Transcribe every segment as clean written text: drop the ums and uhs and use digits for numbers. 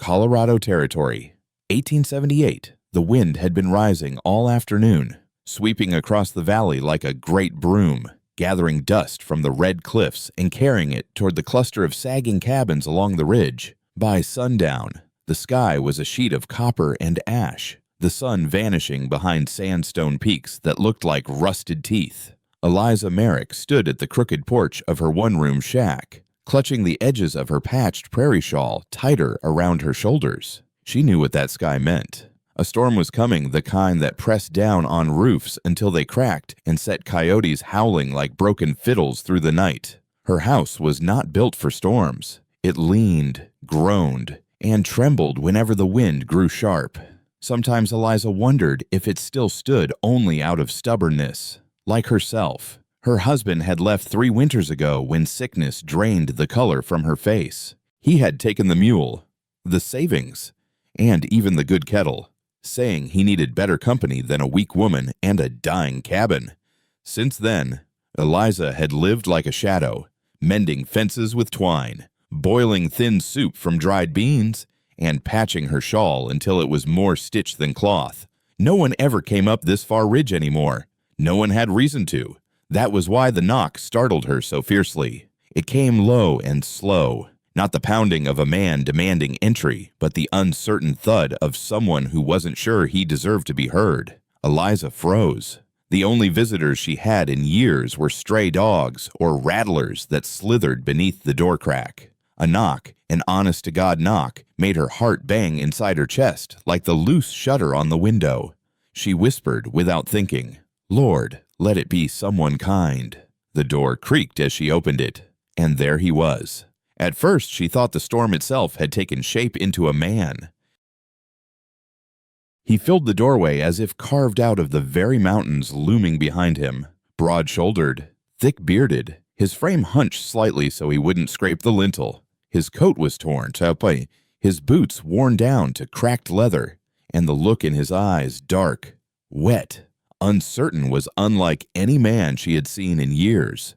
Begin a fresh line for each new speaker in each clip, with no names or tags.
Colorado Territory. 1878. The wind had been rising all afternoon, sweeping across the valley like a great broom, gathering dust from the red cliffs and carrying it toward the cluster of sagging cabins along the ridge. By sundown, the sky was a sheet of copper and ash, the sun vanishing behind sandstone peaks that looked like rusted teeth. Eliza Merrick stood at the crooked porch of her one-room shack, clutching the edges of her patched prairie shawl tighter around her shoulders. She knew what that sky meant. A storm was coming, the kind that pressed down on roofs until they cracked and set coyotes howling like broken fiddles through the night. Her house was not built for storms. It leaned, groaned, and trembled whenever the wind grew sharp. Sometimes Eliza wondered if it still stood only out of stubbornness. Like herself, her husband had left 3 winters ago when sickness drained the color from her face. He had taken the mule, the savings, and even the good kettle, saying he needed better company than a weak woman and a dying cabin. Since then, Eliza had lived like a shadow, mending fences with twine, boiling thin soup from dried beans, and patching her shawl until it was more stitch than cloth. No one ever came up this far ridge anymore. No one had reason to. That was why the knock startled her so fiercely. It came low and slow, not the pounding of a man demanding entry, but the uncertain thud of someone who wasn't sure he deserved to be heard. Eliza froze. The only visitors she had in years were stray dogs or rattlers that slithered beneath the door crack. A knock, an honest-to-God knock, made her heart bang inside her chest like the loose shutter on the window. She whispered without thinking, "Lord, let it be someone kind." The door creaked as she opened it, and there he was. At first, she thought the storm itself had taken shape into a man. He filled the doorway as if carved out of the very mountains looming behind him. Broad-shouldered, thick-bearded, his frame hunched slightly so he wouldn't scrape the lintel. His coat was torn, his boots worn down to cracked leather, and the look in his eyes dark, wet, uncertain was unlike any man she had seen in years.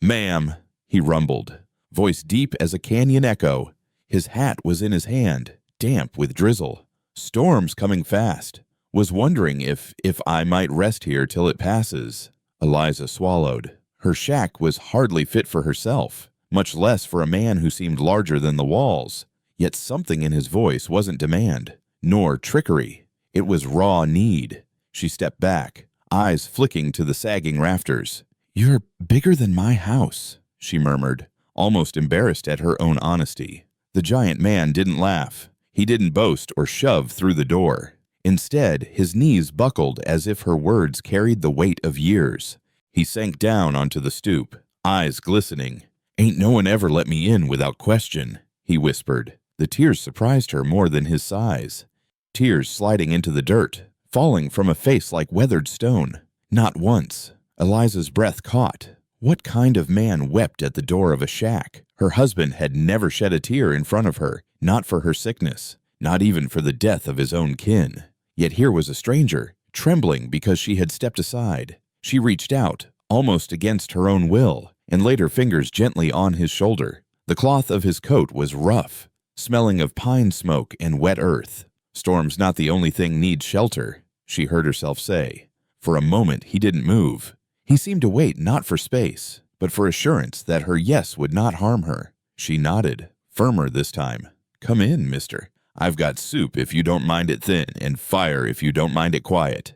"Ma'am," he rumbled, voice deep as a canyon echo. His hat was in his hand, damp with drizzle. "Storm's coming fast. Was wondering if I might rest here till it passes." Eliza swallowed. Her shack was hardly fit for herself, much less for a man who seemed larger than the walls. Yet something in his voice wasn't demand, nor trickery. It was raw need. She stepped back, eyes flicking to the sagging rafters. "You're bigger than my house," she murmured, almost embarrassed at her own honesty. The giant man didn't laugh. He didn't boast or shove through the door. Instead, his knees buckled as if her words carried the weight of years. He sank down onto the stoop, eyes glistening. "Ain't no one ever let me in without question," he whispered. The tears surprised her more than his size. Tears sliding into the dirt, falling from a face like weathered stone. Not once. Eliza's breath caught. What kind of man wept at the door of a shack? Her husband had never shed a tear in front of her, not for her sickness, not even for the death of his own kin. Yet here was a stranger, trembling because she had stepped aside. She reached out, almost against her own will, and laid her fingers gently on his shoulder. The cloth of his coat was rough, smelling of pine smoke and wet earth. "Storm's not the only thing needs shelter," she heard herself say. For a moment he didn't move. He seemed to wait not for space, but for assurance that her yes would not harm her. She nodded, firmer this time. "Come in, mister. I've got soup if you don't mind it thin, and fire if you don't mind it quiet."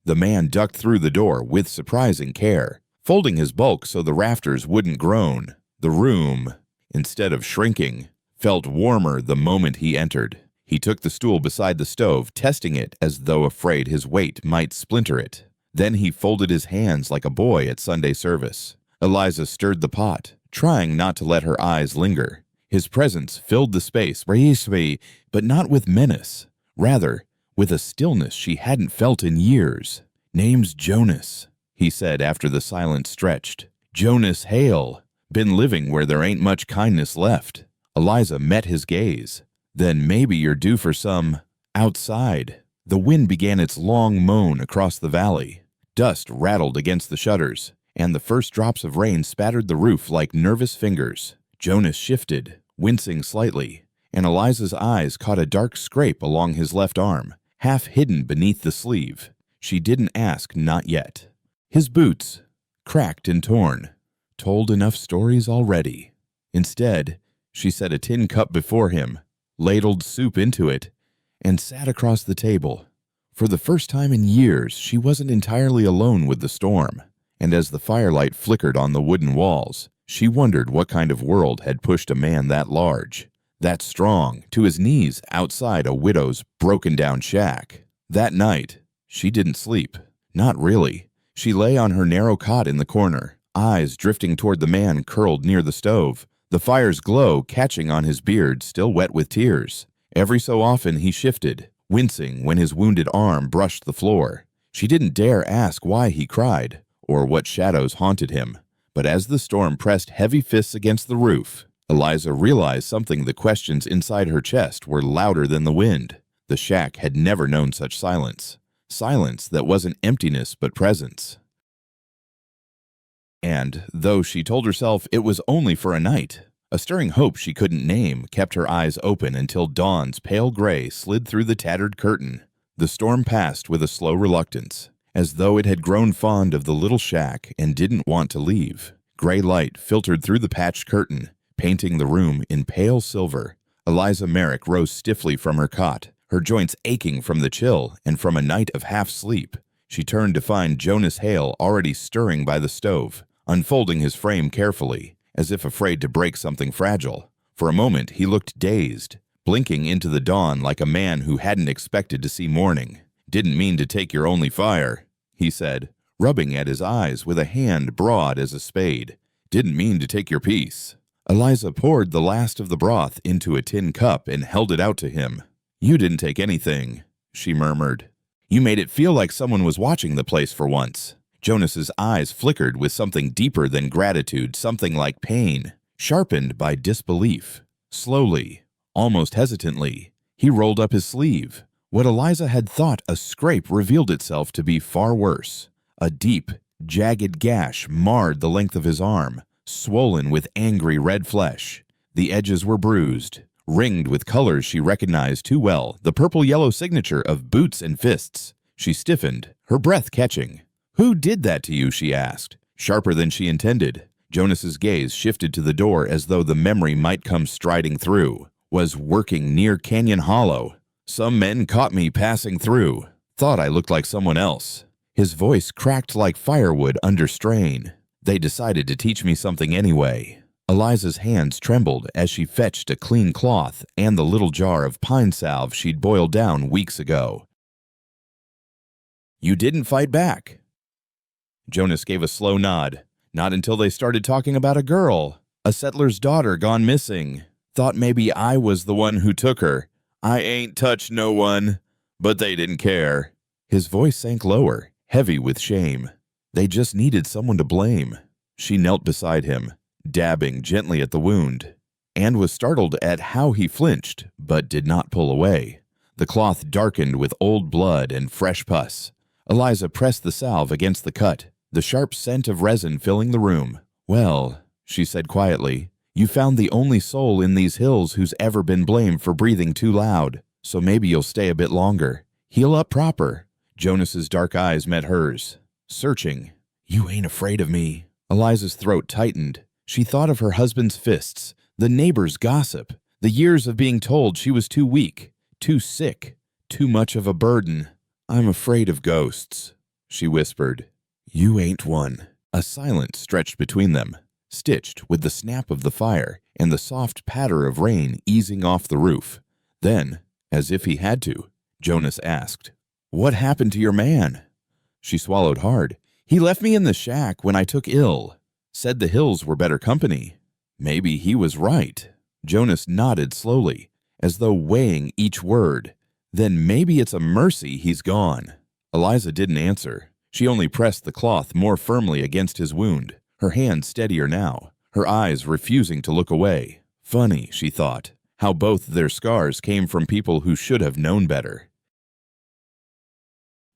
The man ducked through the door with surprising care, folding his bulk so the rafters wouldn't groan. The room, instead of shrinking, felt warmer the moment he entered. He took the stool beside the stove, testing it as though afraid his weight might splinter it. Then he folded his hands like a boy at Sunday service. Eliza stirred the pot, trying not to let her eyes linger. His presence filled the space, but not with menace. Rather, with a stillness she hadn't felt in years. "Name's Jonas," he said after the silence stretched. "Jonas Hale. Been living where there ain't much kindness left." Eliza met his gaze. "Then maybe you're due for some outside." The wind began its long moan across the valley. Dust rattled against the shutters, and the first drops of rain spattered the roof like nervous fingers. Jonas shifted, wincing slightly. and Eliza's eyes caught a dark scrape along his left arm, half hidden beneath the sleeve. She didn't ask, not yet. His boots, cracked and torn, told enough stories already. Instead, she set a tin cup before him, ladled soup into it, and sat across the table. For the first time in years, she wasn't entirely alone with the storm, and as the firelight flickered on the wooden walls, she wondered what kind of world had pushed a man that large, that strong, to his knees outside a widow's broken-down shack. That night, she didn't sleep. Not really. She lay on her narrow cot in the corner, eyes drifting toward the man curled near the stove, the fire's glow catching on his beard still wet with tears. Every so often he shifted, wincing when his wounded arm brushed the floor. She didn't dare ask why he cried, or what shadows haunted him. But as the storm pressed heavy fists against the roof, Eliza realized something. The questions inside her chest were louder than the wind. The shack had never known such silence. Silence that wasn't emptiness but presence. And, though she told herself it was only for a night, a stirring hope she couldn't name kept her eyes open until dawn's pale gray slid through the tattered curtain. The storm passed with a slow reluctance, as though it had grown fond of the little shack and didn't want to leave. Gray light filtered through the patched curtain, painting the room in pale silver. Eliza Merrick rose stiffly from her cot, her joints aching from the chill and from a night of half-sleep. She turned to find Jonas Hale already stirring by the stove, unfolding his frame carefully, as if afraid to break something fragile. For a moment he looked dazed, blinking into the dawn like a man who hadn't expected to see morning. "Didn't mean to take your only fire," he said, rubbing at his eyes with a hand broad as a spade. "Didn't mean to take your piece." Eliza poured the last of the broth into a tin cup and held it out to him. "You didn't take anything," she murmured. "You made it feel like someone was watching the place for once." Jonas's eyes flickered with something deeper than gratitude, something like pain, sharpened by disbelief. Slowly, almost hesitantly, he rolled up his sleeve. What Eliza had thought a scrape revealed itself to be far worse. A deep, jagged gash marred the length of his arm, swollen with angry red flesh. The edges were bruised, ringed with colors she recognized too well, the purple-yellow signature of boots and fists. She stiffened, her breath catching. "Who did that to you?" she asked, sharper than she intended. Jonas's gaze shifted to the door as though the memory might come striding through. "Was working near Canyon Hollow. Some men caught me passing through. Thought I looked like someone else." His voice cracked like firewood under strain. "They decided to teach me something anyway." Eliza's hands trembled as she fetched a clean cloth and the little jar of pine salve she'd boiled down weeks ago. "You didn't fight back." Jonas gave a slow nod. "Not until they started talking about a girl, a settler's daughter gone missing. Thought maybe I was the one who took her. I ain't touched no one, but they didn't care." His voice sank lower, heavy with shame. They just needed someone to blame. She knelt beside him, dabbing gently at the wound, and was startled at how he flinched, but did not pull away. The cloth darkened with old blood and fresh pus. Eliza pressed the salve against the cut, the sharp scent of resin filling the room. "Well," she said quietly, "you found the only soul in these hills who's ever been blamed for breathing too loud, so maybe you'll stay a bit longer. Heal up proper." Jonas's dark eyes met hers, searching. "You ain't afraid of me?" Eliza's throat tightened. She thought of her husband's fists, the neighbor's gossip, the years of being told she was too weak, too sick, too much of a burden. "I'm afraid of ghosts," she whispered. "You ain't one." A silence stretched between them, stitched with the snap of the fire and the soft patter of rain easing off the roof. Then, as if he had to, Jonas asked, "What happened to your man?" She swallowed hard. "He left me in the shack when I took ill. Said the hills were better company." Maybe he was right. Jonas nodded slowly, as though weighing each word. "Then maybe it's a mercy he's gone." Eliza didn't answer. She only pressed the cloth more firmly against his wound, her hand steadier now, her eyes refusing to look away. Funny, she thought, how both their scars came from people who should have known better.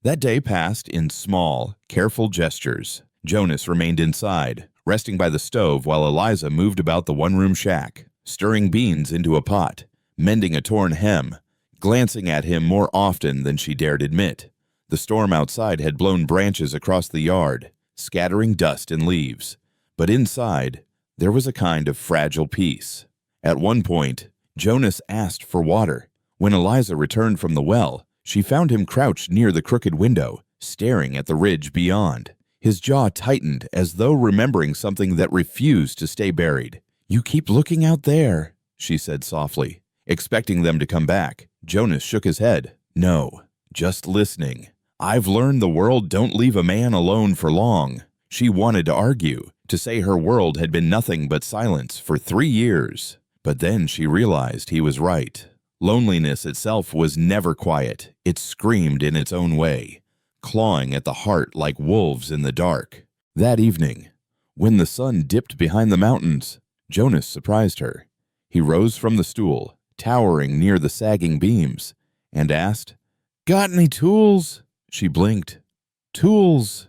That day passed in small, careful gestures. Jonas remained inside, resting by the stove while Eliza moved about the one-room shack, stirring beans into a pot, mending a torn hem, glancing at him more often than she dared admit. The storm outside had blown branches across the yard, scattering dust and leaves. But inside, there was a kind of fragile peace. At one point, Jonas asked for water. When Eliza returned from the well, she found him crouched near the crooked window, staring at the ridge beyond. His jaw tightened as though remembering something that refused to stay buried. "You keep looking out there," she said softly. Expecting them to come back, Jonas shook his head. "No, just listening. I've learned the world don't leave a man alone for long." She wanted to argue, to say her world had been nothing but silence for 3 years. But then she realized he was right. Loneliness itself was never quiet. It screamed in its own way, clawing at the heart like wolves in the dark. That evening, when the sun dipped behind the mountains, Jonas surprised her. He rose from the stool, towering near the sagging beams, and asked, "Got any tools?" She blinked. "Tools?"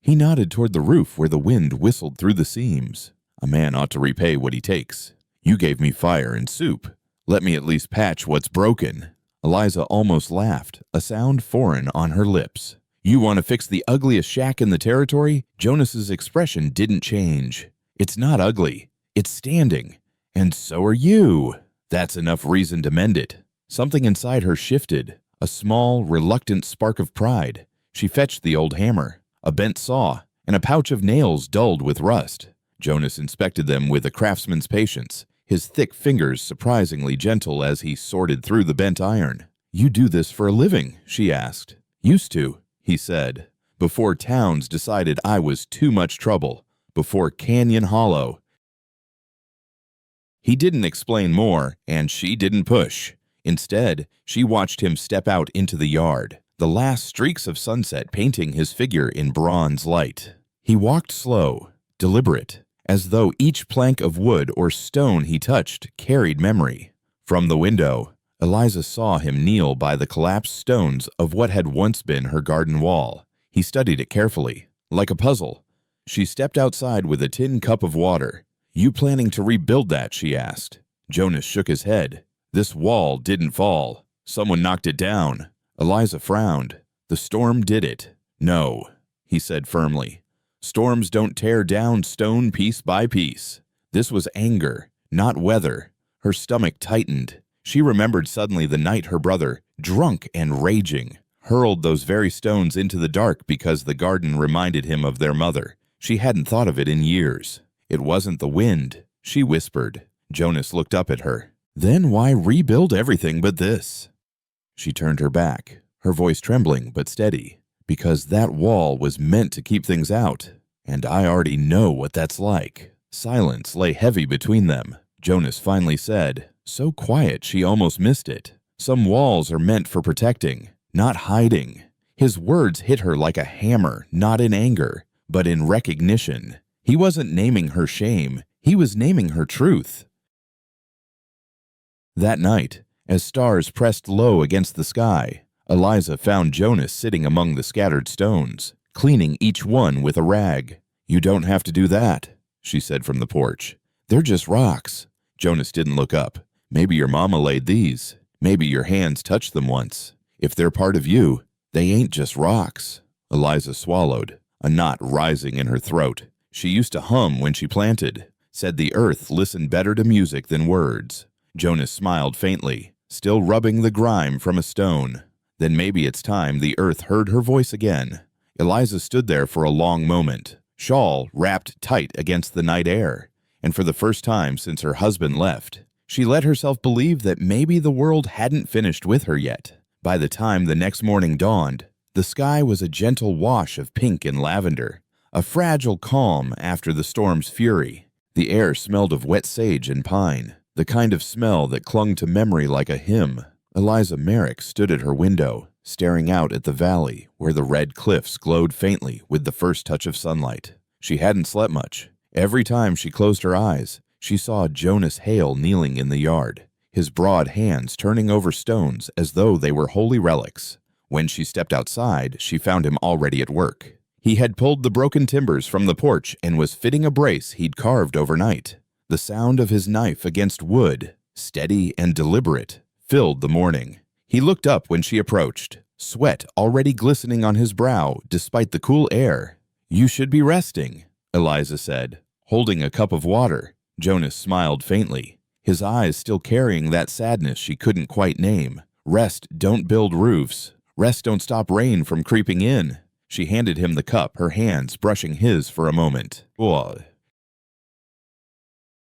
He nodded toward the roof where the wind whistled through the seams. "A man ought to repay what he takes. You gave me fire and soup. Let me at least patch what's broken." Eliza almost laughed, a sound foreign on her lips. "You want to fix the ugliest shack in the territory?" Jonas's expression didn't change. "It's not ugly. It's standing. And so are you." "That's enough reason to mend it." Something inside her shifted, a small, reluctant spark of pride. She fetched the old hammer, a bent saw, and a pouch of nails dulled with rust. Jonas inspected them with a craftsman's patience, his thick fingers surprisingly gentle as he sorted through the bent iron. "You do this for a living?" she asked. "Used to," he said, "before towns decided I was too much trouble, before Canyon Hollow." He didn't explain more, and she didn't push. Instead, she watched him step out into the yard, the last streaks of sunset painting his figure in bronze light. He walked slow, deliberate, as though each plank of wood or stone he touched carried memory. From the window, Eliza saw him kneel by the collapsed stones of what had once been her garden wall. He studied it carefully, like a puzzle. She stepped outside with a tin cup of water. "You planning to rebuild that?" she asked. Jonas shook his head. "This wall didn't fall. Someone knocked it down." Eliza frowned. "The storm did it." "No," he said firmly. "Storms don't tear down stone piece by piece." This was anger, not weather. Her stomach tightened. She remembered suddenly the night her brother, drunk and raging, hurled those very stones into the dark because the garden reminded him of their mother. She hadn't thought of it in years. "It wasn't the wind," she whispered. Jonas looked up at her. "Then why rebuild everything but this?" She turned her back, her voice trembling but steady. "Because that wall was meant to keep things out, and I already know what that's like." Silence lay heavy between them. Jonas finally said, so quiet she almost missed it, "Some walls are meant for protecting, not hiding." His words hit her like a hammer, not in anger, but in recognition. He wasn't naming her shame, he was naming her truth. That night, as stars pressed low against the sky, Eliza found Jonas sitting among the scattered stones, cleaning each one with a rag. "You don't have to do that," she said from the porch. "They're just rocks." Jonas didn't look up. "Maybe your mama laid these. Maybe your hands touched them once. If they're part of you, they ain't just rocks." Eliza swallowed, a knot rising in her throat. She used to hum when she planted, said the earth listened better to music than words. Jonas smiled faintly, still rubbing the grime from a stone. Then maybe it's time the earth heard her voice again. Eliza stood there for a long moment, shawl wrapped tight against the night air, and for the first time since her husband left, she let herself believe that maybe the world hadn't finished with her yet. By the time the next morning dawned, the sky was a gentle wash of pink and lavender, a fragile calm after the storm's fury. The air smelled of wet sage and pine, the kind of smell that clung to memory like a hymn. Eliza Merrick stood at her window, staring out at the valley where the red cliffs glowed faintly with the first touch of sunlight. She hadn't slept much. Every time she closed her eyes, she saw Jonas Hale kneeling in the yard, his broad hands turning over stones as though they were holy relics. When she stepped outside, she found him already at work. He had pulled the broken timbers from the porch and was fitting a brace he'd carved overnight. The sound of his knife against wood steady and deliberate, filled the morning. He looked up when she approached, sweat already glistening on his brow despite the cool air. "You should be resting," Eliza said, holding a cup of water. Jonas smiled faintly, his eyes still carrying that sadness she couldn't quite name. "Rest don't build roofs. Rest don't stop rain from creeping in." She handed him the cup, her hands brushing his for a moment. Ugh.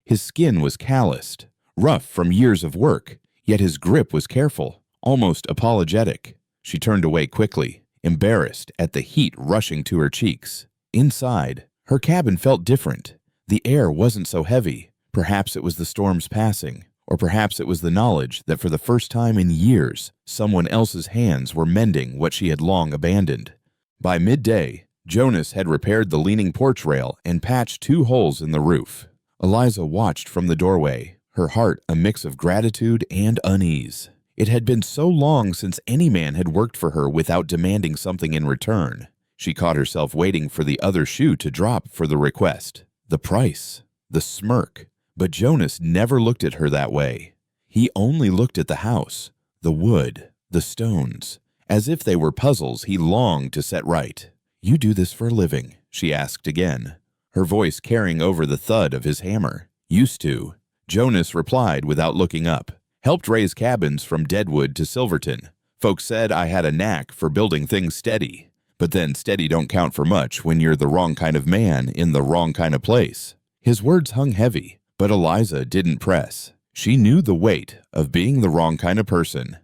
His skin was calloused, rough from years of work, yet his grip was careful, almost apologetic. She turned away quickly, embarrassed at the heat rushing to her cheeks. Inside, her cabin felt different. The air wasn't so heavy. Perhaps it was the storm's passing, or perhaps it was the knowledge that for the first time in years, someone else's hands were mending what she had long abandoned. By midday, Jonas had repaired the leaning porch rail and patched 2 holes in the roof. Eliza watched from the doorway, her heart a mix of gratitude and unease. It had been so long since any man had worked for her without demanding something in return. She caught herself waiting for the other shoe to drop for the request. The price, the smirk. But Jonas never looked at her that way. He only looked at the house, the wood, the stones, as if they were puzzles he longed to set right. "You do this for a living?" she asked again, her voice carrying over the thud of his hammer. "Used to," Jonas replied without looking up. "Helped raise cabins from Deadwood to Silverton. Folks said I had a knack for building things steady. But then steady don't count for much when you're the wrong kind of man in the wrong kind of place." His words hung heavy, but Eliza didn't press. She knew the weight of being the wrong kind of person.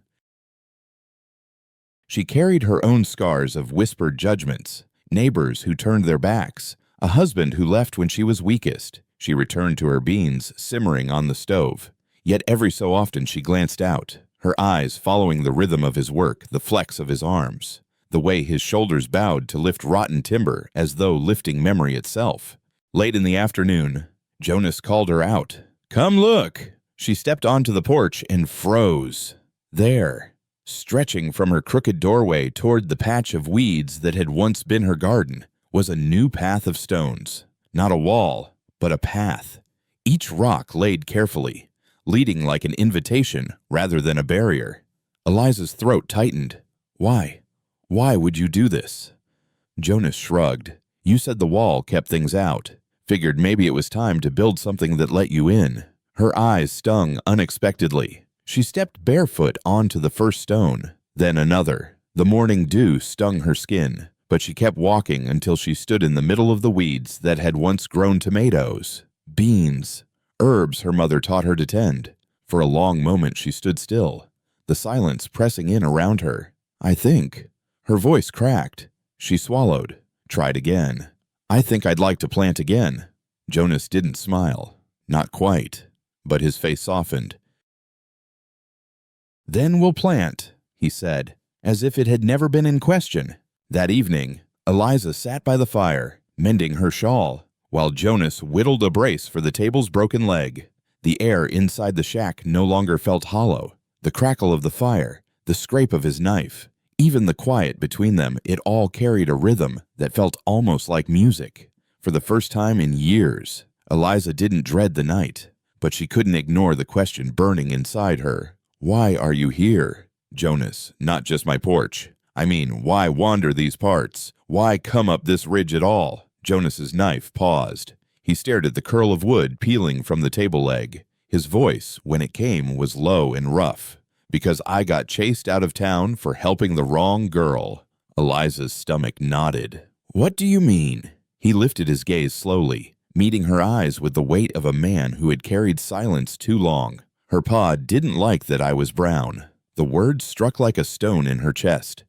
She carried her own scars of whispered judgments, neighbors who turned their backs, a husband who left when she was weakest. She returned to her beans simmering on the stove. Yet every so often she glanced out, her eyes following the rhythm of his work, the flex of his arms, the way his shoulders bowed to lift rotten timber as though lifting memory itself. Late in the afternoon, Jonas called her out. "Come look!" She stepped onto the porch and froze. There, stretching from her crooked doorway toward the patch of weeds that had once been her garden, was a new path of stones. Not a wall, but a path. Each rock laid carefully, leading like an invitation rather than a barrier. Eliza's throat tightened. "Why? Why would you do this?" Jonas shrugged. "You said the wall kept things out. Figured maybe it was time to build something that let you in." Her eyes stung unexpectedly. She stepped barefoot onto the first stone, then another. The morning dew stung her skin, but she kept walking until she stood in the middle of the weeds that had once grown tomatoes, beans, herbs her mother taught her to tend. For a long moment she stood still, the silence pressing in around her. "I think." Her voice cracked. She swallowed, tried again. "I think I'd like to plant again." Jonas didn't smile. Not quite, but his face softened. "Then we'll plant," he said, as if it had never been in question. That evening, Eliza sat by the fire, mending her shawl, while Jonas whittled a brace for the table's broken leg. The air inside the shack no longer felt hollow. The crackle of the fire, the scrape of his knife, even the quiet between them, it all carried a rhythm that felt almost like music. For the first time in years, Eliza didn't dread the night, but she couldn't ignore the question burning inside her. "Why are you here, Jonas? Not just my porch. I mean, why wander these parts? Why come up this ridge at all?" Jonas's knife paused. He stared at the curl of wood peeling from the table leg. His voice, when it came, was low and rough. "Because I got chased out of town for helping the wrong girl." Eliza's stomach knotted. "What do you mean?" He lifted his gaze slowly, meeting her eyes with the weight of a man who had carried silence too long. Her pa didn't like that I was brown. The words struck like a stone in her chest.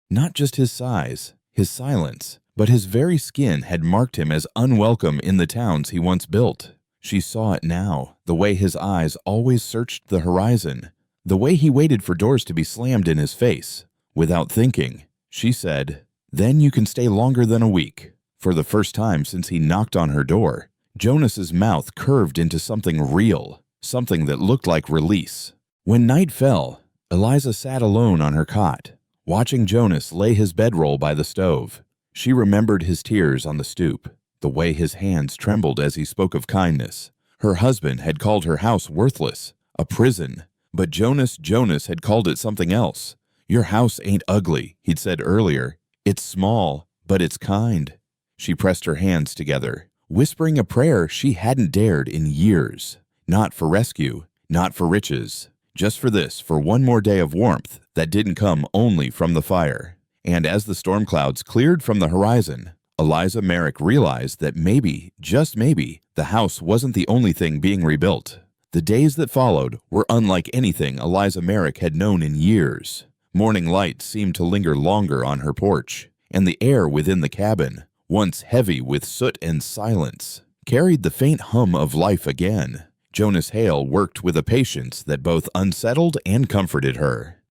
Not just his size, his silence, but his very skin had marked him as unwelcome in the towns he once built. She saw it now, the way his eyes always searched the horizon, the way he waited for doors to be slammed in his face. Without thinking, she said, "Then you can stay longer than a week." For the first time since he knocked on her door, Jonas's mouth curved into something real, something that looked like release. When night fell, Eliza sat alone on her cot, watching Jonas lay his bedroll by the stove. She remembered his tears on the stoop, the way his hands trembled as he spoke of kindness, Her husband had called her house worthless, a prison, but Jonas had called it something else. Your house ain't ugly, he'd said earlier. It's small, but it's kind. She pressed her hands together, whispering a prayer she hadn't dared in years. Not for rescue, not for riches, just for one more day of warmth that didn't come only from the fire. And as the storm clouds cleared from the horizon, Eliza Merrick realized that maybe, just maybe, the house wasn't the only thing being rebuilt. The days that followed were unlike anything Eliza Merrick had known in years. Morning light seemed to linger longer on her porch, and the air within the cabin, once heavy with soot and silence, carried the faint hum of life again. Jonas Hale worked with a patience that both unsettled and comforted her.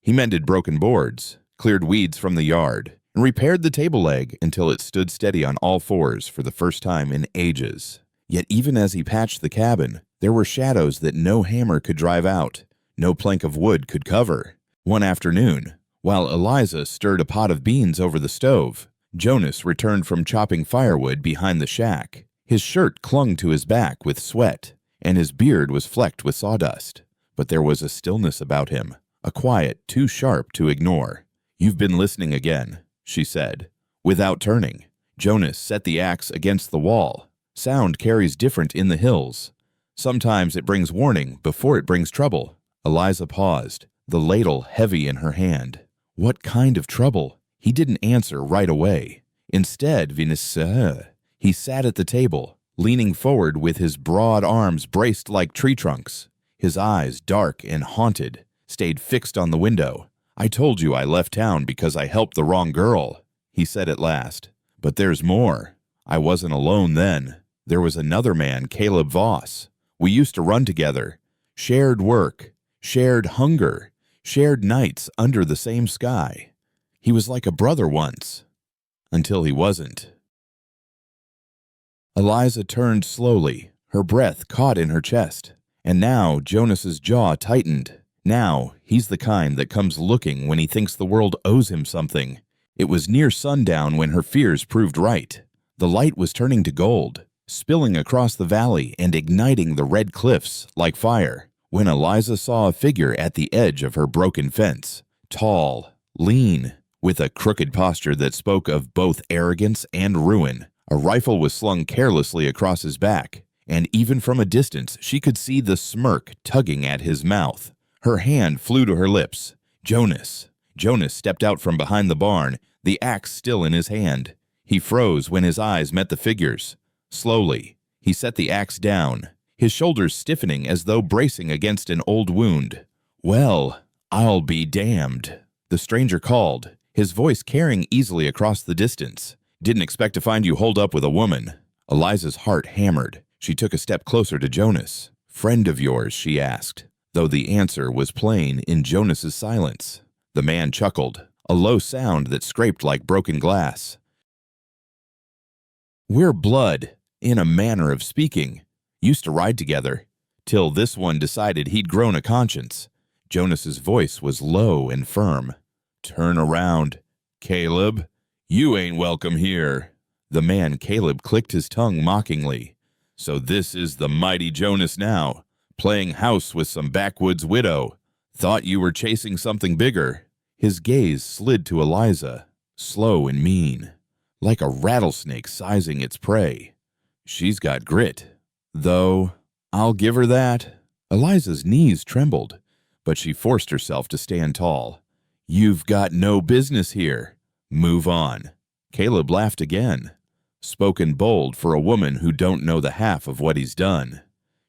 He mended broken boards, cleared weeds from the yard, and repaired the table leg until it stood steady on all fours for the first time in ages. Yet even as he patched the cabin, there were shadows that no hammer could drive out, no plank of wood could cover. One afternoon, while Eliza stirred a pot of beans over the stove, Jonas returned from chopping firewood behind the shack. His shirt clung to his back with sweat, and his beard was flecked with sawdust. But there was a stillness about him, a quiet too sharp to ignore. "You've been listening again," she said. Without turning, Jonas set the axe against the wall. Sound carries different in the hills. Sometimes it brings warning before it brings trouble. Eliza paused, the ladle heavy in her hand. What kind of trouble? He didn't answer right away. Instead, he sat at the table, leaning forward with his broad arms braced like tree trunks. His eyes, dark and haunted, stayed fixed on the window. "I told you I left town because I helped the wrong girl," he said at last. "But there's more. I wasn't alone then. There was another man, Caleb Voss. We used to run together. Shared work, shared hunger, shared nights under the same sky. He was like a brother once, until he wasn't." Eliza turned slowly, her breath caught in her chest. And now Jonas's jaw tightened. Now he's the kind that comes looking when he thinks the world owes him something. It was near sundown when her fears proved right. The light was turning to gold, spilling across the valley and igniting the red cliffs like fire, when Eliza saw a figure at the edge of her broken fence. Tall, lean, with a crooked posture that spoke of both arrogance and ruin. A rifle was slung carelessly across his back, and even from a distance she could see the smirk tugging at his mouth. Her hand flew to her lips. Jonas. Jonas stepped out from behind the barn, the axe still in his hand. He froze when his eyes met the figure's. Slowly, he set the axe down, his shoulders stiffening as though bracing against an old wound. "Well, I'll be damned," the stranger called, his voice carrying easily across the distance. "Didn't expect to find you holed up with a woman." Eliza's heart hammered. She took a step closer to Jonas. "Friend of yours?" she asked, though the answer was plain in Jonas's silence. The man chuckled, a low sound that scraped like broken glass. "We're blood, in a manner of speaking. Used to ride together, till this one decided he'd grown a conscience." Jonas's voice was low and firm. "Turn around, Caleb. You ain't welcome here." The man Caleb clicked his tongue mockingly. "So this is the mighty Jonas now, playing house with some backwoods widow. Thought you were chasing something bigger." His gaze slid to Eliza, slow and mean, like a rattlesnake sizing its prey. "She's got grit, though, I'll give her that." Eliza's knees trembled, but she forced herself to stand tall. "You've got no business here. Move on." Caleb laughed again, spoken bold for a woman who don't know the half of what he's done.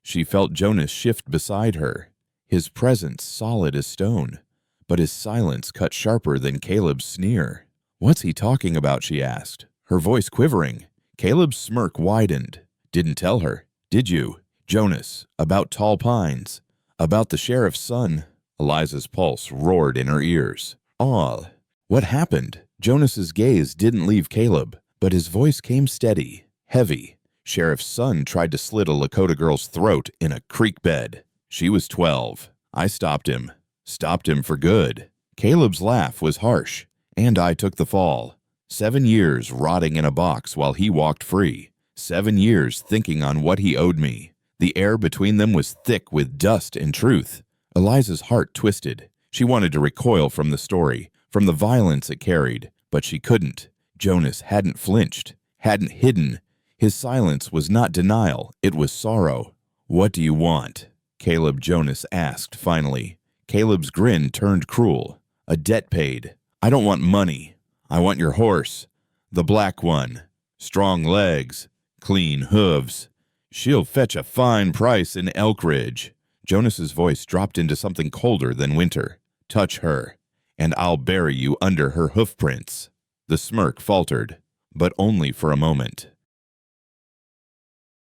She felt Jonas shift beside her, his presence solid as stone, but his silence cut sharper than Caleb's sneer. "What's he talking about?" she asked, her voice quivering. Caleb's smirk widened. "Didn't tell her, did you, Jonas, about tall pines, about the sheriff's son?" Eliza's pulse roared in her ears. "Aw, what happened?" Jonas's gaze didn't leave Caleb, but his voice came steady, heavy. "Sheriff's son tried to slit a Lakota girl's throat in a creek bed. She was 12. I stopped him for good." Caleb's laugh was harsh, "And I took the fall. 7 years rotting in a box while he walked free. 7 years thinking on what he owed me. The air between them was thick with dust and truth. Eliza's heart twisted. She wanted to recoil from the story, from the violence it carried, but she couldn't. Jonas hadn't flinched, hadn't hidden. His silence was not denial, it was sorrow. "What do you want?" Caleb Jonas asked finally. Caleb's grin turned cruel. "A debt paid. I don't want money. I want your horse. The black one. Strong legs. Clean hooves. She'll fetch a fine price in Elk Ridge." Jonas's voice dropped into something colder than winter. "Touch her, and I'll bury you under her hoofprints." The smirk faltered, but only for a moment.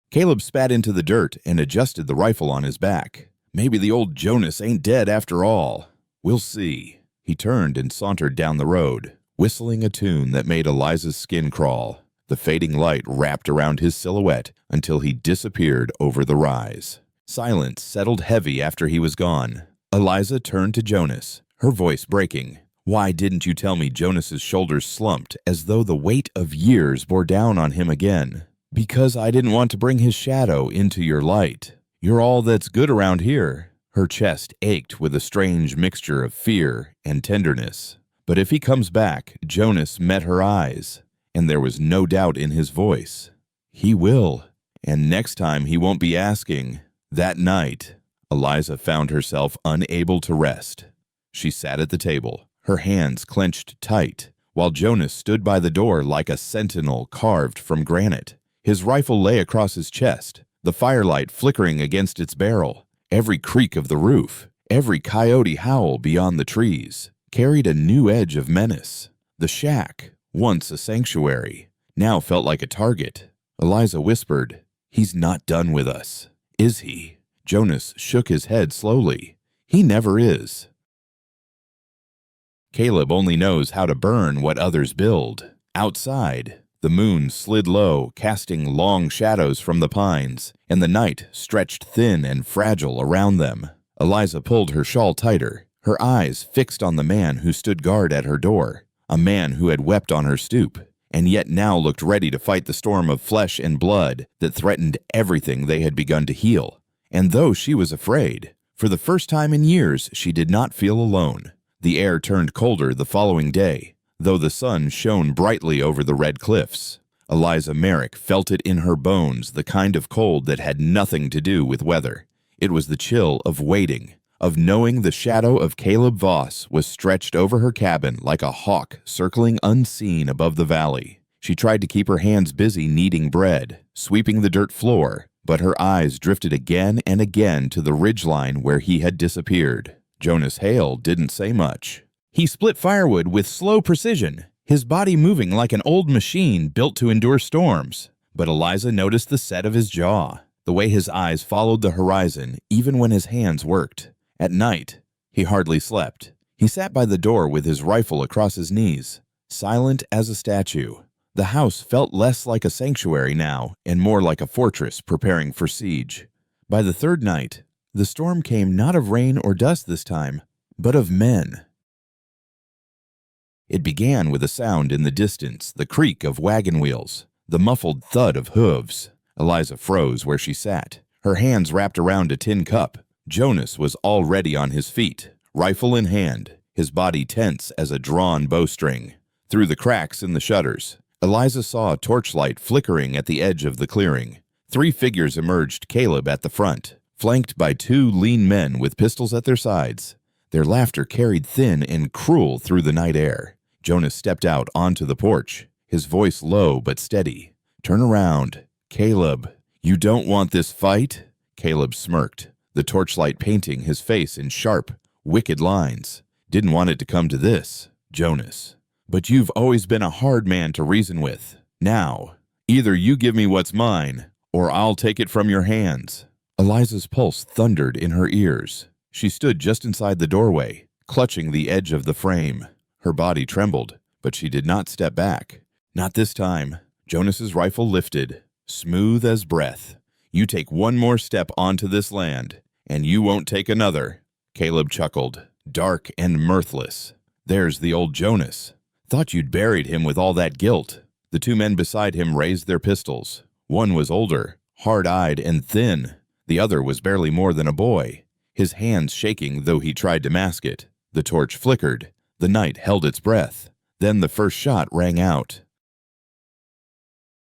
Caleb spat into the dirt and adjusted the rifle on his back. "Maybe the old Jonas ain't dead after all. We'll see." He turned and sauntered down the road, whistling a tune that made Eliza's skin crawl. The fading light wrapped around his silhouette until he disappeared over the rise. Silence settled heavy after he was gone. Eliza turned to Jonas, her voice breaking. "Why didn't you tell me?" Jonas's shoulders slumped as though the weight of years bore down on him again. "Because I didn't want to bring his shadow into your light. You're all that's good around here." Her chest ached with a strange mixture of fear and tenderness. But if he comes back, Jonas met her eyes, and there was no doubt in his voice. He will, and next time he won't be asking. That night, Eliza found herself unable to rest. She sat at the table, her hands clenched tight, while Jonas stood by the door like a sentinel carved from granite. His rifle lay across his chest, the firelight flickering against its barrel. Every creak of the roof, every coyote howl beyond the trees, carried a new edge of menace. The shack, once a sanctuary, now felt like a target. Eliza whispered, "He's not done with us, is he?" Jonas shook his head slowly. "He never is." Caleb only knows how to burn what others build. Outside, the moon slid low, casting long shadows from the pines, and the night stretched thin and fragile around them. Eliza pulled her shawl tighter, her eyes fixed on the man who stood guard at her door, a man who had wept on her stoop, and yet now looked ready to fight the storm of flesh and blood that threatened everything they had begun to heal. And though she was afraid, for the first time in years she did not feel alone. The air turned colder the following day, though the sun shone brightly over the red cliffs. Eliza Merrick felt it in her bones, the kind of cold that had nothing to do with weather. It was the chill of waiting, of knowing the shadow of Caleb Voss was stretched over her cabin like a hawk circling unseen above the valley. She tried to keep her hands busy kneading bread, sweeping the dirt floor, but her eyes drifted again and again to the ridgeline where he had disappeared. Jonas Hale didn't say much. He split firewood with slow precision, his body moving like an old machine built to endure storms. But Eliza noticed the set of his jaw, the way his eyes followed the horizon even when his hands worked. At night, he hardly slept. He sat by the door with his rifle across his knees, silent as a statue. The house felt less like a sanctuary now and more like a fortress preparing for siege. By the third night, the storm came not of rain or dust this time, but of men. It began with a sound in the distance, the creak of wagon wheels, the muffled thud of hooves. Eliza froze where she sat, her hands wrapped around a tin cup. Jonas was already on his feet, rifle in hand, his body tense as a drawn bowstring. Through the cracks in the shutters, Eliza saw a torchlight flickering at the edge of the clearing. 3 figures emerged, Caleb at the front, flanked by 2 lean men with pistols at their sides. Their laughter carried thin and cruel through the night air. Jonas stepped out onto the porch, his voice low but steady. "Turn around. Caleb, you don't want this fight?" Caleb smirked, the torchlight painting his face in sharp, wicked lines. "Didn't want it to come to this, Jonas. But you've always been a hard man to reason with. Now, either you give me what's mine, or I'll take it from your hands." Eliza's pulse thundered in her ears. She stood just inside the doorway, clutching the edge of the frame. Her body trembled, but she did not step back. Not this time. Jonas's rifle lifted, smooth as breath. "You take one more step onto this land, and you won't take another." Caleb chuckled, dark and mirthless. "There's the old Jonas. Thought you'd buried him with all that guilt." The 2 men beside him raised their pistols. One was older, hard-eyed and thin. The other was barely more than a boy, his hands shaking though he tried to mask it. The torch flickered. The night held its breath. Then the first shot rang out.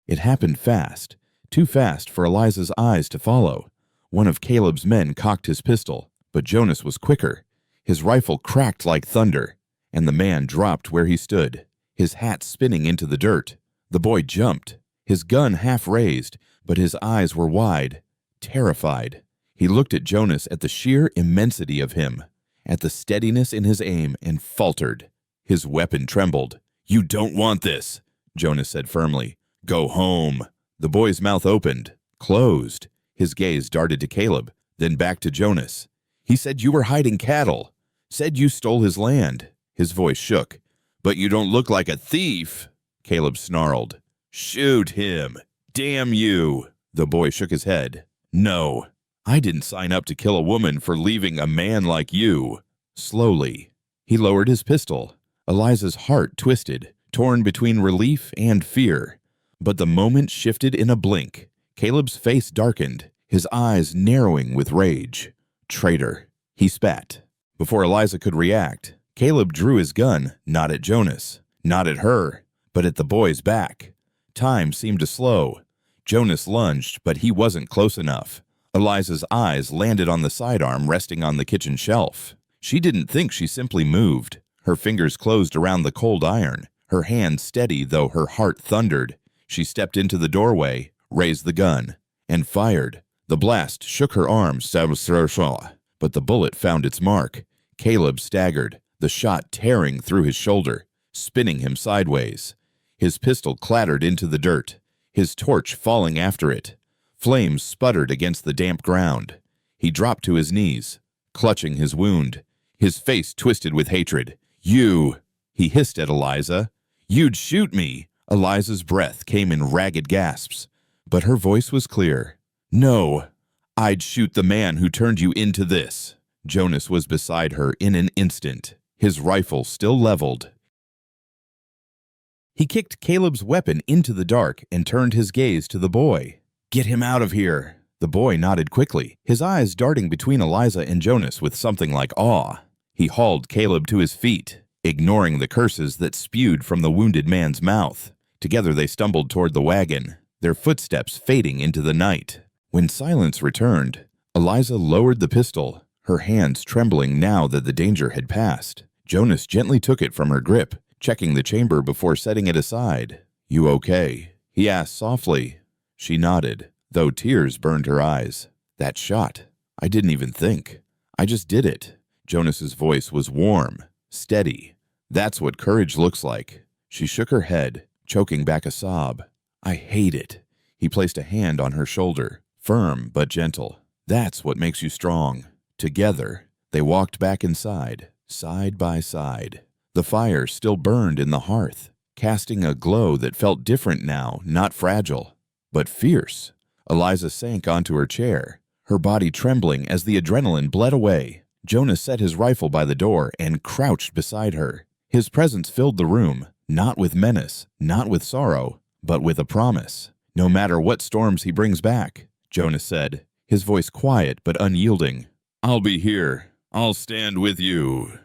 It happened fast, too fast for Eliza's eyes to follow. One of Caleb's men cocked his pistol, but Jonas was quicker. His rifle cracked like thunder, and the man dropped where he stood, his hat spinning into the dirt. The boy jumped, his gun half raised, but his eyes were wide, terrified. He looked at Jonas, at the sheer immensity of him, at the steadiness in his aim, and faltered. His weapon trembled. "You don't want this," Jonas said firmly. "Go home." The boy's mouth opened, closed. His gaze darted to Caleb, then back to Jonas. "He said you were hiding cattle. Said you stole his land." His voice shook. "But you don't look like a thief," Caleb snarled. "Shoot him. Damn you." The boy shook his head. "No, I didn't sign up to kill a woman for leaving a man like you." Slowly, he lowered his pistol. Eliza's heart twisted, torn between relief and fear. But the moment shifted in a blink. Caleb's face darkened, his eyes narrowing with rage. "Traitor," he spat. Before Eliza could react, Caleb drew his gun, not at Jonas, not at her, but at the boy's back. Time seemed to slow. Jonas lunged, but he wasn't close enough. Eliza's eyes landed on the sidearm resting on the kitchen shelf. She didn't think, she simply moved. Her fingers closed around the cold iron, her hand steady though her heart thundered. She stepped into the doorway, raised the gun, and fired. The blast shook her arms, but the bullet found its mark. Caleb staggered, the shot tearing through his shoulder, spinning him sideways. His pistol clattered into the dirt, his torch falling after it. Flames sputtered against the damp ground. He dropped to his knees, clutching his wound, his face twisted with hatred. "You," he hissed at Eliza. "You'd shoot me." Eliza's breath came in ragged gasps, but her voice was clear. "No, I'd shoot the man who turned you into this." Jonas was beside her in an instant, his rifle still leveled. He kicked Caleb's weapon into the dark and turned his gaze to the boy. "Get him out of here." The boy nodded quickly, his eyes darting between Eliza and Jonas with something like awe. He hauled Caleb to his feet, ignoring the curses that spewed from the wounded man's mouth. Together they stumbled toward the wagon, their footsteps fading into the night. When silence returned, Eliza lowered the pistol, her hands trembling now that the danger had passed. Jonas gently took it from her grip, checking the chamber before setting it aside. "You okay?" he asked softly. She nodded, though tears burned her eyes. "That shot, I didn't even think. I just did it." Jonas's voice was warm, steady. "That's what courage looks like." She shook her head, choking back a sob. "I hate it." He placed a hand on her shoulder, firm but gentle. "That's what makes you strong." Together, they walked back inside, side by side. The fire still burned in the hearth, casting a glow that felt different now, not fragile, but fierce. Eliza sank onto her chair, her body trembling as the adrenaline bled away. Jonas set his rifle by the door and crouched beside her. His presence filled the room, not with menace, not with sorrow, but with a promise. "No matter what storms he brings back," Jonas said, his voice quiet but unyielding, "I'll be here. I'll stand with you."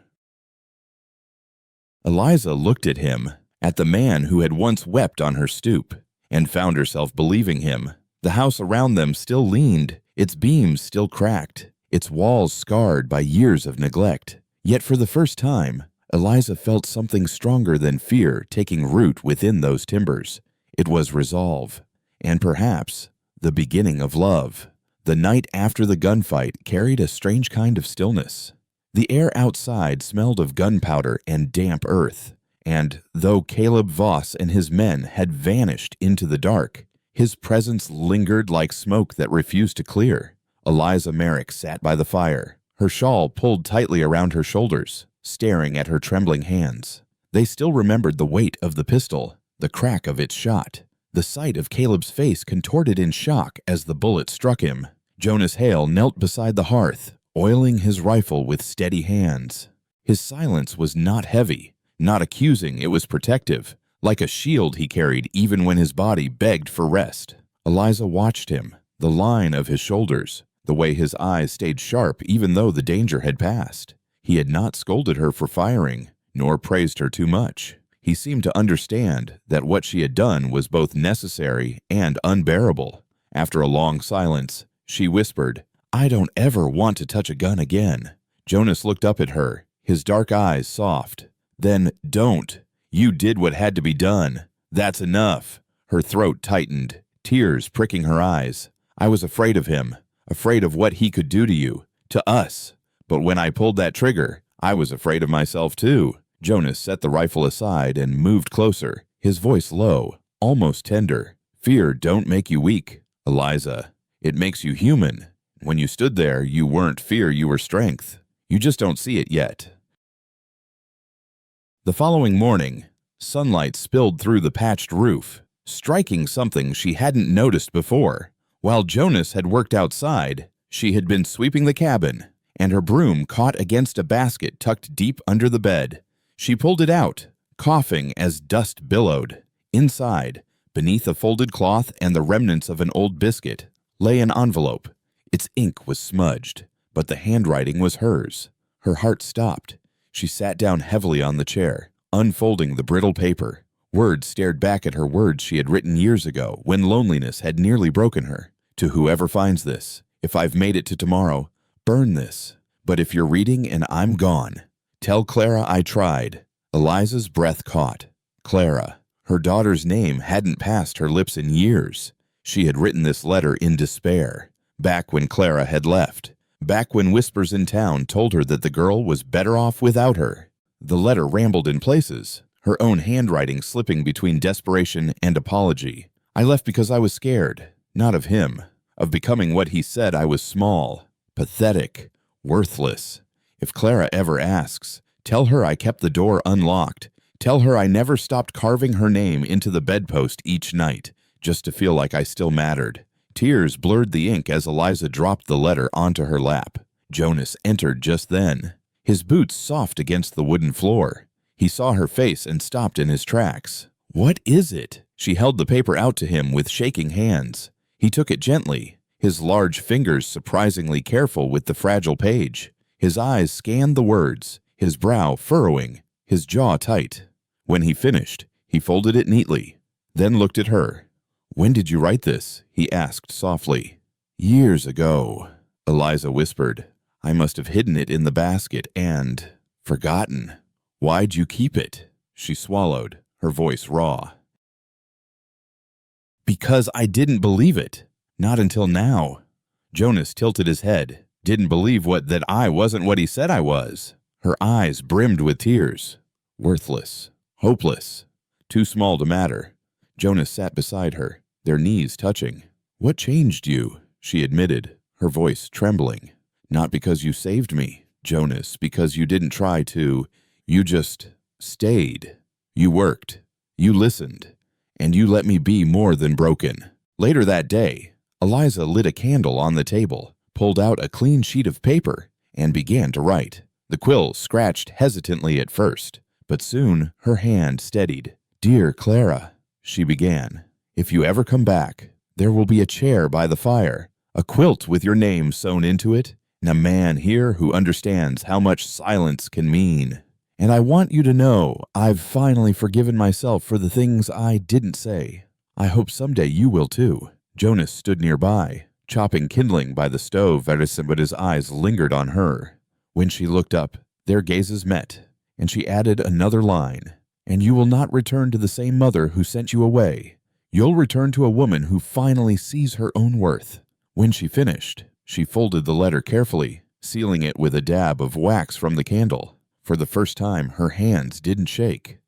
Eliza looked at him, at the man who had once wept on her stoop, and found herself believing him. The house around them still leaned, its beams still cracked, its walls scarred by years of neglect. Yet for the first time, Eliza felt something stronger than fear taking root within those timbers. It was resolve, and perhaps the beginning of love. The night after the gunfight carried a strange kind of stillness. The air outside smelled of gunpowder and damp earth, and though Caleb Voss and his men had vanished into the dark, his presence lingered like smoke that refused to clear. Eliza Merrick sat by the fire, her shawl pulled tightly around her shoulders, staring at her trembling hands. They still remembered the weight of the pistol, the crack of its shot, the sight of Caleb's face contorted in shock as the bullet struck him. Jonas Hale knelt beside the hearth, oiling his rifle with steady hands. His silence was not heavy, not accusing, it was protective, like a shield he carried even when his body begged for rest. Eliza watched him, the line of his shoulders, the way his eyes stayed sharp even though the danger had passed. He had not scolded her for firing, nor praised her too much. He seemed to understand that what she had done was both necessary and unbearable. After a long silence, she whispered, "I don't ever want to touch a gun again." Jonas looked up at her, his dark eyes soft. "Then don't. You did what had to be done. That's enough." Her throat tightened, tears pricking her eyes. "I was afraid of him, afraid of what he could do to you, to us. But when I pulled that trigger, I was afraid of myself too." Jonas set the rifle aside and moved closer, his voice low, almost tender. "Fear don't make you weak, Eliza. It makes you human. When you stood there, you weren't fear, you were strength. You just don't see it yet." The following morning, sunlight spilled through the patched roof, striking something she hadn't noticed before. While Jonas had worked outside, she had been sweeping the cabin, and her broom caught against a basket tucked deep under the bed. She pulled it out, coughing as dust billowed. Inside, beneath a folded cloth and the remnants of an old biscuit, lay an envelope. Its ink was smudged, but the handwriting was hers. Her heart stopped. She sat down heavily on the chair, unfolding the brittle paper. Words stared back at her words she had written years ago when loneliness had nearly broken her. "To whoever finds this, if I've made it to tomorrow, burn this. But if you're reading and I'm gone, tell Clara I tried." Eliza's breath caught. Clara. Her daughter's name hadn't passed her lips in years. She had written this letter in despair, back when Clara had left, back when whispers in town told her that the girl was better off without her. The letter rambled in places, her own handwriting slipping between desperation and apology. "I left because I was scared, not of him, of becoming what he said I was: small, pathetic, worthless. If Clara ever asks, tell her I kept the door unlocked. Tell her I never stopped carving her name into the bedpost each night, just to feel like I still mattered." Tears blurred the ink as Eliza dropped the letter onto her lap. Jonas entered just then, his boots soft against the wooden floor. He saw her face and stopped in his tracks. "What is it?" She held the paper out to him with shaking hands. He took it gently, his large fingers surprisingly careful with the fragile page. His eyes scanned the words, his brow furrowing, his jaw tight. When he finished, he folded it neatly, then looked at her. "When did you write this?" he asked softly. "Years ago," Eliza whispered. "I must have hidden it in the basket and forgotten." "Why'd you keep it?" She swallowed, her voice raw. "Because I didn't believe it. Not until now." Jonas tilted his head. "Didn't believe that I wasn't what he said I was." Her eyes brimmed with tears. Worthless. Hopeless. Too small to matter. Jonas sat beside her, their knees touching. "What changed you?" she admitted, her voice trembling. "Not because you saved me, Jonas, because you didn't try to. You just stayed. You worked. You listened. And you let me be more than broken." Later that day, Eliza lit a candle on the table, pulled out a clean sheet of paper, and began to write. The quill scratched hesitantly at first, but soon her hand steadied. "Dear Clara," she began, "if you ever come back, there will be a chair by the fire, a quilt with your name sewn into it, and a man here who understands how much silence can mean. And I want you to know I've finally forgiven myself for the things I didn't say. I hope someday you will too." Jonas stood nearby, chopping kindling by the stove, but his eyes lingered on her. When she looked up, their gazes met, and she added another line. "And you will not return to the same mother who sent you away. You'll return to a woman who finally sees her own worth." When she finished, she folded the letter carefully, sealing it with a dab of wax from the candle. For the first time, her hands didn't shake.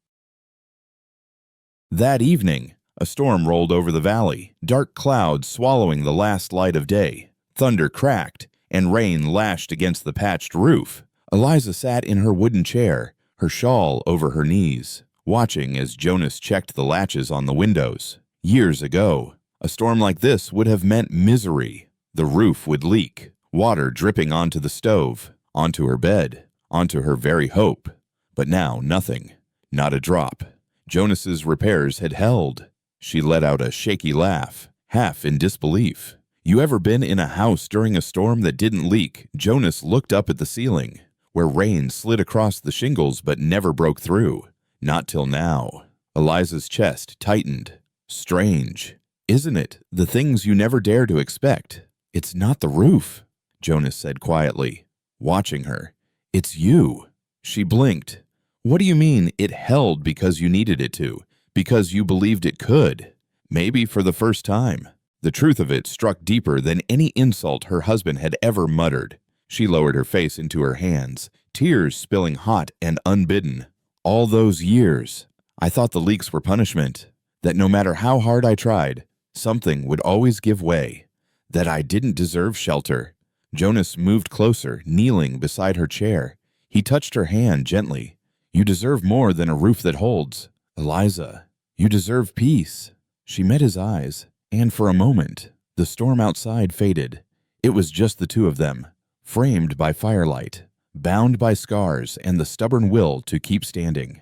That evening, a storm rolled over the valley, dark clouds swallowing the last light of day. Thunder cracked, and rain lashed against the patched roof. Eliza sat in her wooden chair, her shawl over her knees, watching as Jonas checked the latches on the windows. Years ago, a storm like this would have meant misery. The roof would leak, water dripping onto the stove, onto her bed, onto her very hope. But now nothing, not a drop. Jonas's repairs had held. She let out a shaky laugh, half in disbelief. You ever been in a house during a storm that didn't leak? Jonas looked up at the ceiling, where rain slid across the shingles but never broke through. Not till now. Eliza's chest tightened. Strange, isn't it? The things you never dare to expect. It's not the roof, Jonas said quietly, watching her. It's you. She blinked. What do you mean it held because you needed it to? Because you believed it could? Maybe for the first time. The truth of it struck deeper than any insult her husband had ever muttered. She lowered her face into her hands, tears spilling hot and unbidden. All those years, I thought the leaks were punishment, that no matter how hard I tried, something would always give way, that I didn't deserve shelter. Jonas moved closer, kneeling beside her chair. He touched her hand gently. You deserve more than a roof that holds. Eliza, you deserve peace. She met his eyes, and for a moment, the storm outside faded. It was just the two of them, framed by firelight, bound by scars and the stubborn will to keep standing.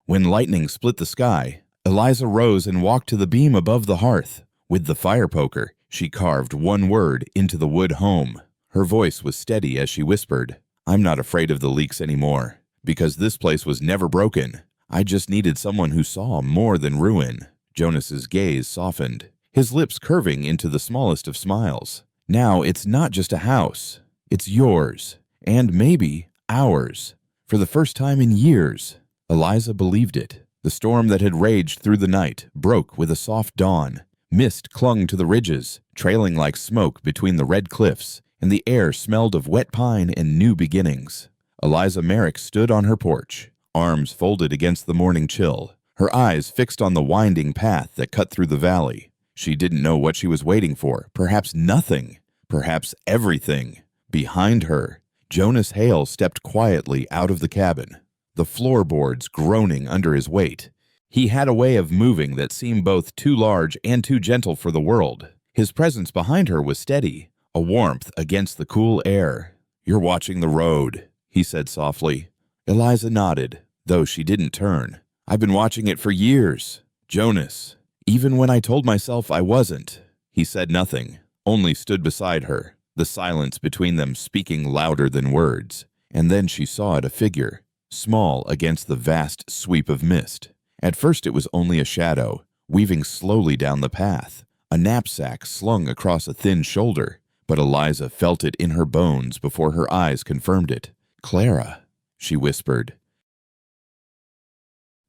When lightning split the sky, Eliza rose and walked to the beam above the hearth. With the fire poker, she carved one word into the wood home. Her voice was steady as she whispered, I'm not afraid of the leaks anymore, because this place was never broken. I just needed someone who saw more than ruin. Jonas's gaze softened, his lips curving into the smallest of smiles. Now it's not just a house. It's yours, and maybe ours. For the first time in years, Eliza believed it. The storm that had raged through the night broke with a soft dawn. Mist clung to the ridges, trailing like smoke between the red cliffs, and the air smelled of wet pine and new beginnings. Eliza Merrick stood on her porch, arms folded against the morning chill, her eyes fixed on the winding path that cut through the valley. She didn't know what she was waiting for, perhaps nothing, perhaps everything. Behind her, Jonas Hale stepped quietly out of the cabin, the floorboards groaning under his weight. He had a way of moving that seemed both too large and too gentle for the world. His presence behind her was steady, a warmth against the cool air. You're watching the road, he said softly. Eliza nodded, though she didn't turn. I've been watching it for years, Jonas. Even when I told myself I wasn't. He said nothing, only stood beside her, the silence between them speaking louder than words. And then she saw it, a figure, small against the vast sweep of mist. At first it was only a shadow, weaving slowly down the path, a knapsack slung across a thin shoulder, but Eliza felt it in her bones before her eyes confirmed it. Clara, she whispered.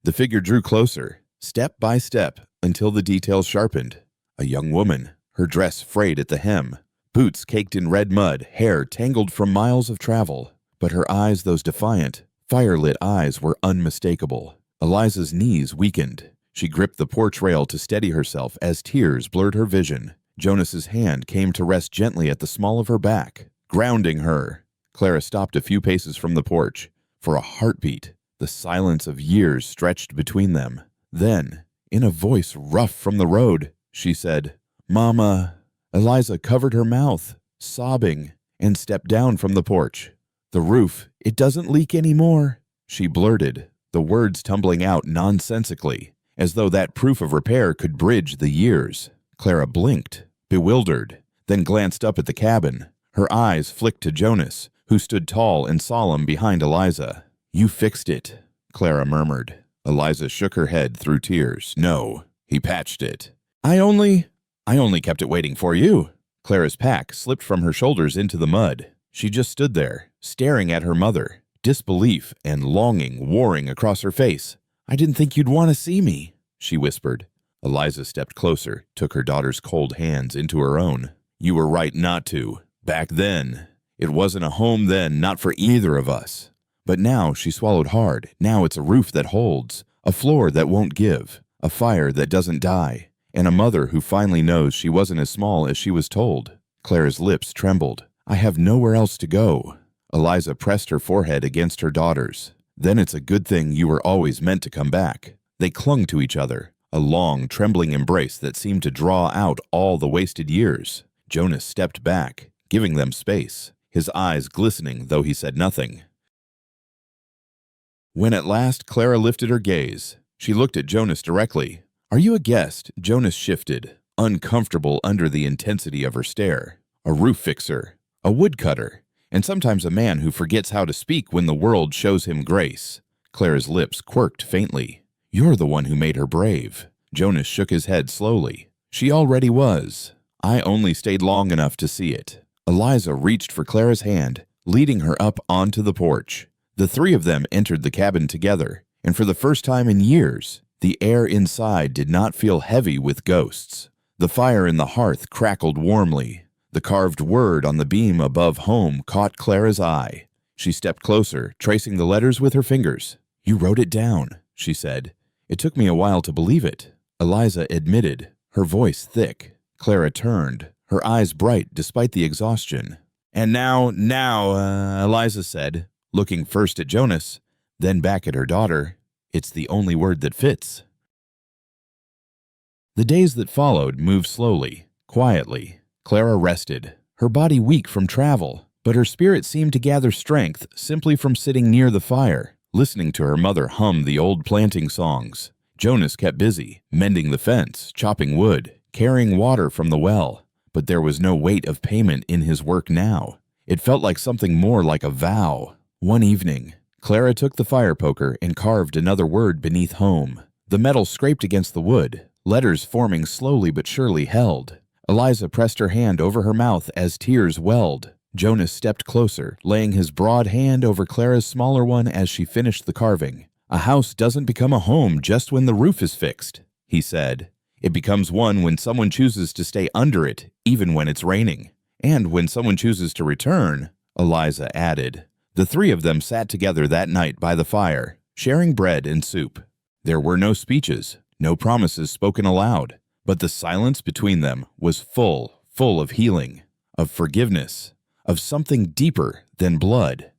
The figure drew closer, step by step, until the details sharpened. A young woman, her dress frayed at the hem, boots caked in red mud, hair tangled from miles of travel. But her eyes, those defiant, fire-lit eyes, were unmistakable. Eliza's knees weakened. She gripped the porch rail to steady herself as tears blurred her vision. Jonas's hand came to rest gently at the small of her back, grounding her. Clara stopped a few paces from the porch. For a heartbeat, the silence of years stretched between them. Then, in a voice rough from the road, she said, Mama. Eliza covered her mouth, sobbing, and stepped down from the porch. The roof, it doesn't leak anymore, she blurted, the words tumbling out nonsensically, as though that proof of repair could bridge the years. Clara blinked, bewildered, then glanced up at the cabin. Her eyes flicked to Jonas, who stood tall and solemn behind Eliza. You fixed it, Clara murmured. Eliza shook her head through tears. No, he patched it. I only kept it waiting for you. Clara's pack slipped from her shoulders into the mud. She just stood there, staring at her mother, disbelief and longing warring across her face. I didn't think you'd want to see me, she whispered. Eliza stepped closer, took her daughter's cold hands into her own. You were right not to. Back then. It wasn't a home then, not for either of us. But now, she swallowed hard, now it's a roof that holds, a floor that won't give, a fire that doesn't die, and a mother who finally knows she wasn't as small as she was told. Clara's lips trembled. I have nowhere else to go. Eliza pressed her forehead against her daughter's. Then it's a good thing you were always meant to come back. They clung to each other, a long, trembling embrace that seemed to draw out all the wasted years. Jonas stepped back, giving them space, his eyes glistening though he said nothing. When at last Clara lifted her gaze, she looked at Jonas directly. Are you a guest? Jonas shifted, uncomfortable under the intensity of her stare. A roof fixer, a woodcutter, and sometimes a man who forgets how to speak when the world shows him grace. Clara's lips quirked faintly. You're the one who made her brave. Jonas shook his head slowly. She already was. I only stayed long enough to see it. Eliza reached for Clara's hand, leading her up onto the porch. The three of them entered the cabin together, and for the first time in years, the air inside did not feel heavy with ghosts. The fire in the hearth crackled warmly. The carved word on the beam above home caught Clara's eye. She stepped closer, tracing the letters with her fingers. You wrote it down, she said. It took me a while to believe it, Eliza admitted, her voice thick. Clara turned, her eyes bright despite the exhaustion. And now, Eliza said, looking first at Jonas, then back at her daughter. It's the only word that fits. The days that followed moved slowly, quietly. Clara rested, her body weak from travel, but her spirit seemed to gather strength simply from sitting near the fire, listening to her mother hum the old planting songs. Jonas kept busy, mending the fence, chopping wood, carrying water from the well, but there was no weight of payment in his work now. It felt like something more like a vow. One evening, Clara took the fire poker and carved another word beneath home. The metal scraped against the wood, letters forming slowly but surely held. Eliza pressed her hand over her mouth as tears welled. Jonas stepped closer, laying his broad hand over Clara's smaller one as she finished the carving. A house doesn't become a home just when the roof is fixed, he said. It becomes one when someone chooses to stay under it, even when it's raining. And when someone chooses to return, Eliza added. The three of them sat together that night by the fire, sharing bread and soup. There were no speeches, no promises spoken aloud, but the silence between them was full of healing, of forgiveness, of something deeper than blood.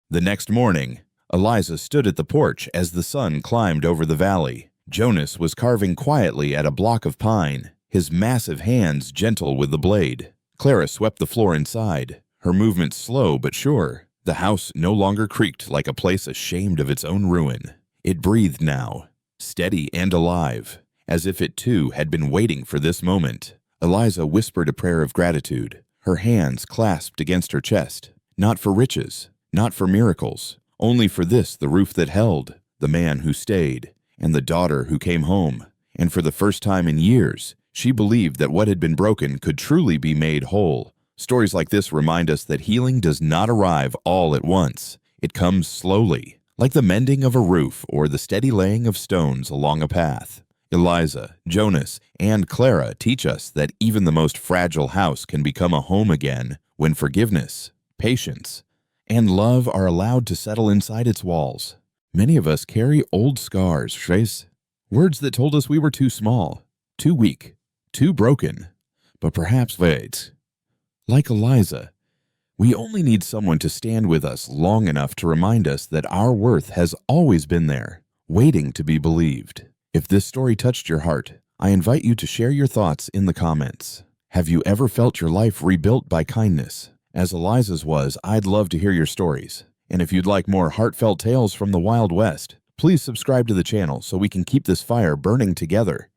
The next morning, Eliza stood at the porch as the sun climbed over the valley. Jonas was carving quietly at a block of pine, his massive hands gentle with the blade. Clara swept the floor inside, her movements slow but sure. The house no longer creaked like a place ashamed of its own ruin. It breathed now, steady and alive, as if it too had been waiting for this moment. Eliza whispered a prayer of gratitude, her hands clasped against her chest. Not for riches, not for miracles, only for this, the roof that held, the man who stayed, and the daughter who came home. And for the first time in years, she believed that what had been broken could truly be made whole. Stories like this remind us that healing does not arrive all at once. It comes slowly, like the mending of a roof or the steady laying of stones along a path. Eliza, Jonas, and Clara teach us that even the most fragile house can become a home again when forgiveness, patience, and love are allowed to settle inside its walls. Many of us carry old scars, words that told us we were too small, too weak, too broken. But perhaps, like Eliza, we only need someone to stand with us long enough to remind us that our worth has always been there, waiting to be believed. If this story touched your heart, I invite you to share your thoughts in the comments. Have you ever felt your life rebuilt by kindness? As Eliza's was, I'd love to hear your stories. And if you'd like more heartfelt tales from the Wild West, please subscribe to the channel so we can keep this fire burning together.